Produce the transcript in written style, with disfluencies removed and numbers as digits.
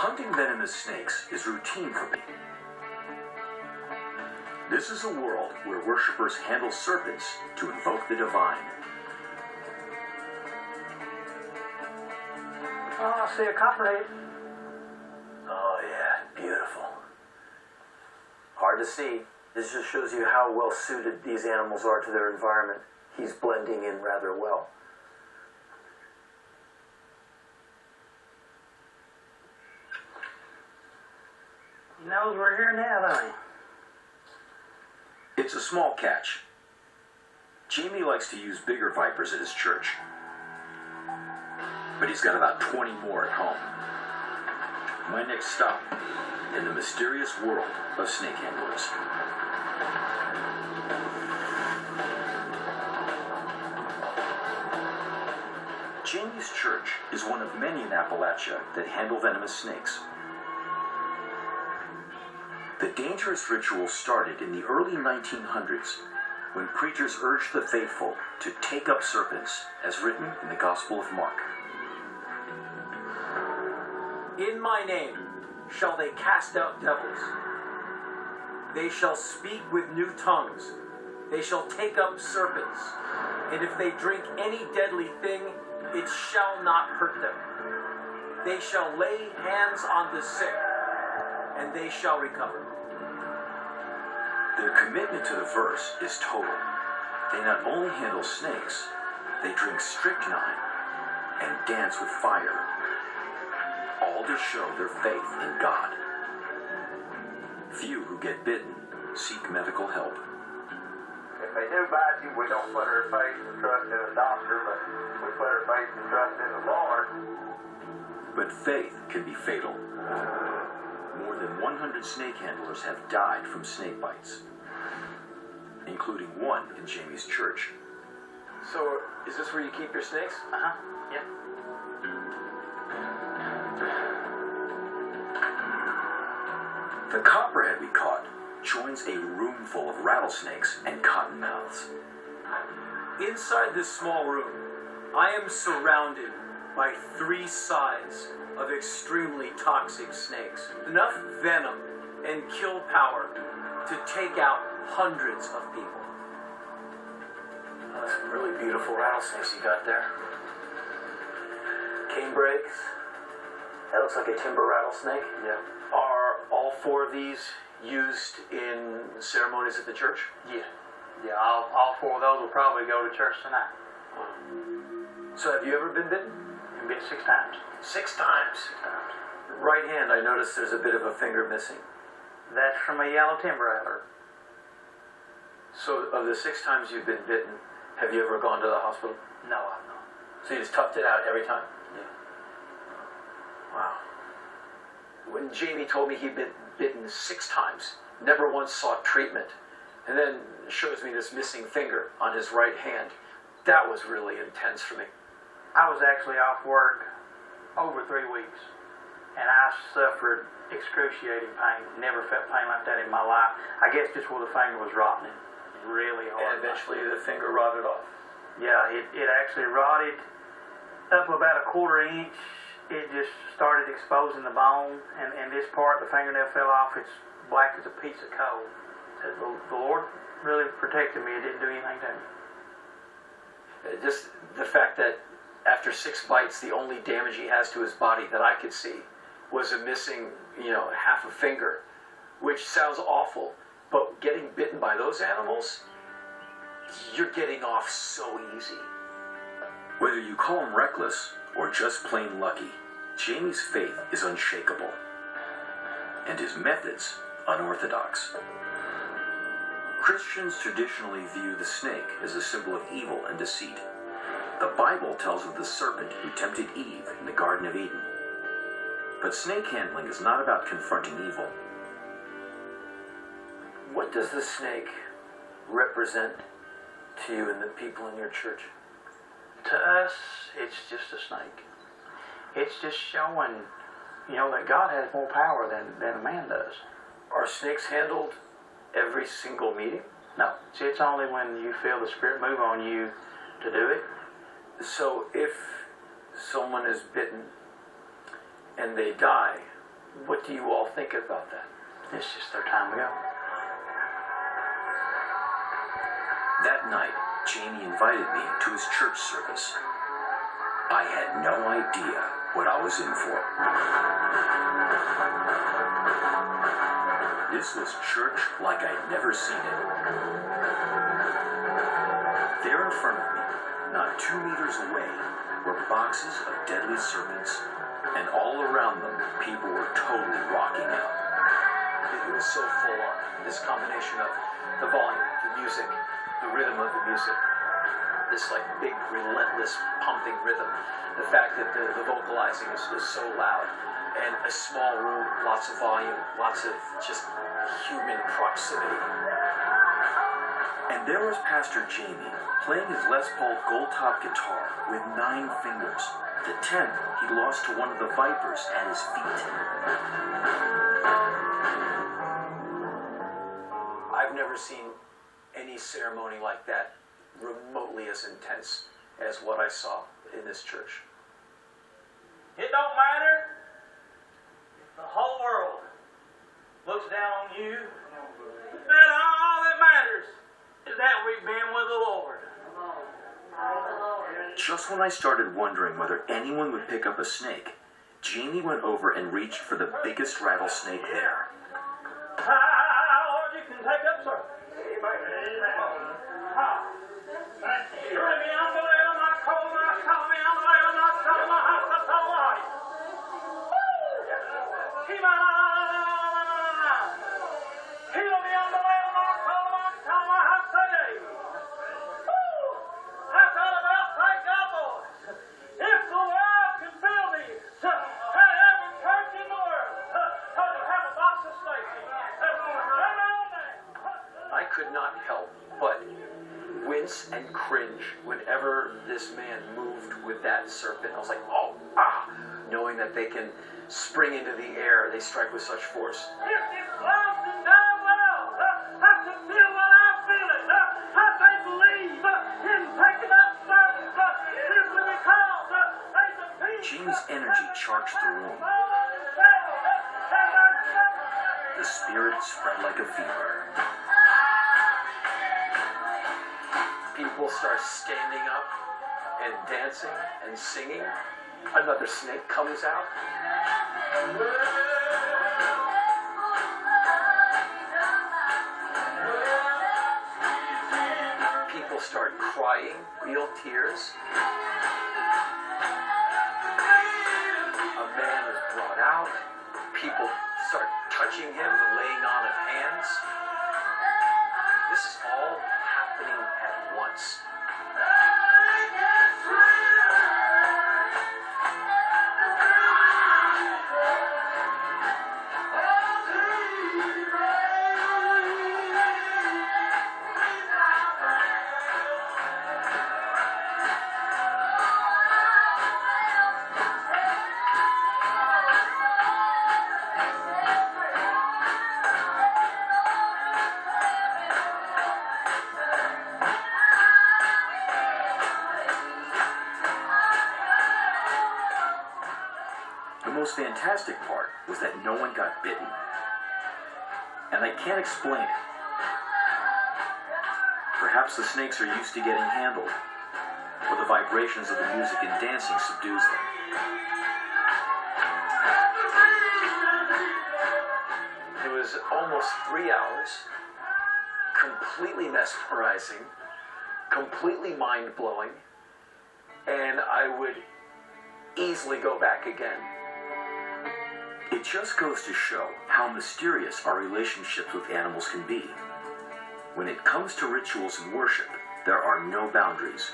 Hunting venomous snakes is routine for me. This is a world where worshippers handle serpents to invoke the divine. Oh, I see a copperhead. Oh yeah, beautiful. Hard to see. This just shows you how well suited these animals are to their environment. He's blending in rather well. He knows we're here now, doesn't he? It's a small catch. Jamie likes to use bigger vipers at his church, but he's got about 20 more at home. My next stop in the mysterious world of snake handlers. Jamie's church is one of many in Appalachia that handle venomous snakes. The dangerous ritual started in the early 1900s when preachers urged the faithful to take up serpents, as written in the Gospel of Mark. In my name shall they cast out devils. They shall speak with new tongues. They shall take up serpents. And if they drink any deadly thing, it shall not hurt them. They shall lay hands on the sick, and they shall recover. Their commitment to the verse is total. They not only handle snakes, they drink strychnine and dance with fire, all to show their faith in God. Few who get bitten seek medical help. If they do bite you, we don't put our faith and trust in a doctor, but we put our faith and trust in the Lord. But faith can be fatal. More than 100 snake handlers have died from snake bites, including one in Jamie's church. So, is this where you keep your snakes? Uh-huh. Yep. The copperhead we caught joins a room full of rattlesnakes and cottonmouths. Inside this small room, I am surrounded by 3 sides of extremely toxic snakes. Enough venom and kill power to take out hundreds of people. Oh, that's some really beautiful rattlesnakes you got there. Canebrakes. That looks like a timber rattlesnake. Yeah. Are all 4 of these used in ceremonies at the church? Yeah. Yeah, all 4 of those will probably go to church tonight. So have you ever been bitten? Been bit 6 times. 6 times. Right hand, I noticed there's a bit of a finger missing. That's from a yellow timber rattler. So of the 6 times you've been bitten, have you ever gone to the hospital? No, I've not. So you just toughed it out every time? Yeah. Wow. When Jamie told me he'd been bitten 6 times, never once sought treatment, and then shows me this missing finger on his right hand, that was really intense for me. I was actually off work over 3 weeks, and I suffered excruciating pain. Never felt pain like that in my life. I guess just where the finger was rotting. Really hard. And eventually the finger rotted off. Yeah, it actually rotted up about a 1/4 inch. It just started exposing the bone, and this part, the fingernail fell off. It's black as a piece of coal. The Lord really protected me. It didn't do anything to me. Just the fact that after 6 bites, the only damage he has to his body that I could see was a missing, half a finger, which sounds awful, but getting bitten by those animals, you're getting off so easy. Whether you call him reckless or just plain lucky, Jamie's faith is unshakable, and his methods unorthodox. Christians traditionally view the snake as a symbol of evil and deceit. The Bible tells of the serpent who tempted Eve in the Garden of Eden. But snake handling is not about confronting evil. What does the snake represent to you and the people in your church? To us, it's just a snake. It's just showing, that God has more power than a man does. Are snakes handled every single meeting? No. See, it's only when you feel the Spirit move on you to do it. So if someone is bitten and they die, What do you all think about that? It's just their time to go. That night, Jamie invited me to his church service. I had no idea what I was in for. This was church like I'd never seen it. There in front of me, not 2 meters away, were boxes of deadly serpents, and all around them, people were totally rocking out. It was so full on. This combination of the volume, the music, the rhythm of the music, this like big, relentless pumping rhythm. The fact that the vocalizing is so loud, and a small room, lots of volume, lots of just human proximity. And there was Pastor Jamie playing his Les Paul gold-top guitar with 9 fingers. The 10th he lost to one of the vipers at his feet. I've never seen any ceremony like that remotely as intense as what I saw in this church. It don't matter if the whole world looks down on you. And all that matters is that we've been with the Lord. Just when I started wondering whether anyone would pick up a snake, Jamie went over and reached for the biggest rattlesnake there. Lord, you can take up, sir. I could not help but wince and cringe whenever this man moved with that serpent. I was like, oh, ah, knowing that they can spring into the air, they strike with such force. If it's lost and done well, I can feel what I'm feeling. I can't believe in taking up service simply because there's a piece. Jamie's energy charged the room. The spirit spread like a fever. People start standing up and dancing and singing. Another snake comes out. People start crying, real tears. A man is brought out. People start touching him, the laying on of hands. This is all happening at once. The most fantastic part was that no one got bitten. And I can't explain it. Perhaps the snakes are used to getting handled, or the vibrations of the music and dancing subdues them. It was almost 3 hours, completely mesmerizing, completely mind-blowing, and I would easily go back again. It just goes to show how mysterious our relationships with animals can be. When it comes to rituals and worship, there are no boundaries.